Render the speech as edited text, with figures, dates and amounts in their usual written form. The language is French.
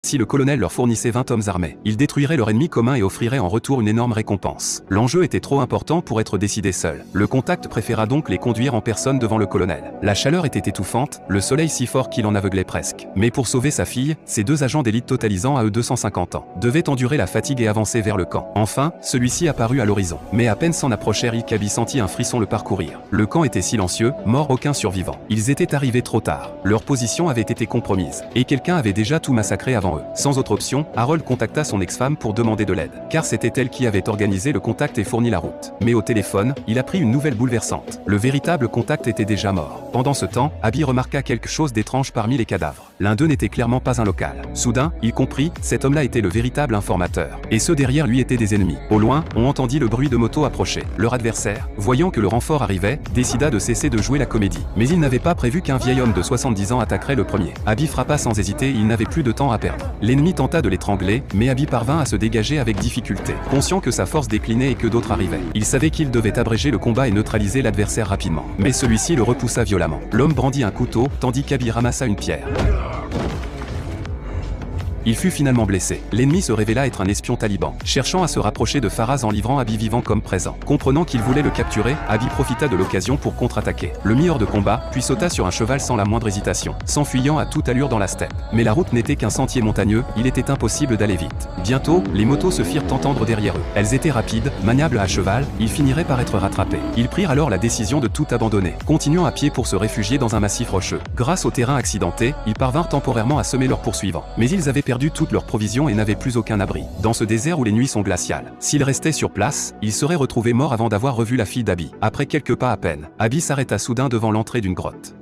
Si le colonel leur fournissait 20 hommes armés, ils détruiraient leur ennemi commun et offriraient en retour une énorme récompense. L'enjeu était trop important pour être décidé seul. Le contact préféra donc les conduire en personne devant le colonel. La chaleur était étouffante, le soleil si fort qu'il en aveuglait presque. Mais pour sauver sa fille, ces deux agents d'élite totalisant à eux 250 ans devaient endurer la fatigue et avancer vers le camp. Enfin, celui-ci apparut à l'horizon. Mais à peine s'en approchèrent, Kaby sentit un frisson le parcourir. Le camp était silencieux, mort aucun survivant. Ils étaient arrivés trop tard. Leur position avait été compromise. Et quelqu'un avait déjà tout massacré avant eux. Sans autre option, Harold contacta son ex-femme pour demander de l'aide, car c'était elle qui avait organisé le contact et fourni la route. Mais au téléphone, il apprit une nouvelle bouleversante. Le véritable contact était déjà mort. Pendant ce temps, Abby remarqua quelque chose d'étrange parmi les cadavres. L'un d'eux n'était clairement pas un local. Soudain, il comprit, cet homme-là était le véritable informateur. Et ceux derrière lui étaient des ennemis. Au loin, on entendit le bruit de moto approcher. Leur adversaire, voyant que le renfort arrivait, décida de cesser de jouer la comédie. Mais il n'avait pas prévu qu'un vieil homme de 70 ans attaquerait le premier. Abby frappa sans hésiter, il n'avait plus de temps à perdre. L'ennemi tenta de l'étrangler, mais Abby parvint à se dégager avec difficulté. Conscient que sa force déclinait et que d'autres arrivaient, il savait qu'il devait abréger le combat et neutraliser l'adversaire rapidement. Mais celui-ci le repoussa violemment. L'homme brandit un couteau, tandis qu'Abby ramassa une pierre. Il fut finalement blessé. L'ennemi se révéla être un espion taliban, cherchant à se rapprocher de Faraz en livrant Abby vivant comme présent. Comprenant qu'il voulait le capturer, Abby profita de l'occasion pour contre-attaquer. Le mit hors de combat, puis sauta sur un cheval sans la moindre hésitation, s'enfuyant à toute allure dans la steppe. Mais la route n'était qu'un sentier montagneux, il était impossible d'aller vite. Bientôt, les motos se firent entendre derrière eux. Elles étaient rapides, maniables à cheval, ils finiraient par être rattrapés. Ils prirent alors la décision de tout abandonner, continuant à pied pour se réfugier dans un massif rocheux. Grâce au terrain accidenté, ils parvinrent temporairement à semer leurs poursuivants. Mais ils avaient perdu toutes leurs provisions et n'avaient plus aucun abri, dans ce désert où les nuits sont glaciales. S'ils restaient sur place, ils seraient retrouvés morts avant d'avoir revu la fille d'Abby. Après quelques pas à peine, Abby s'arrêta soudain devant l'entrée d'une grotte.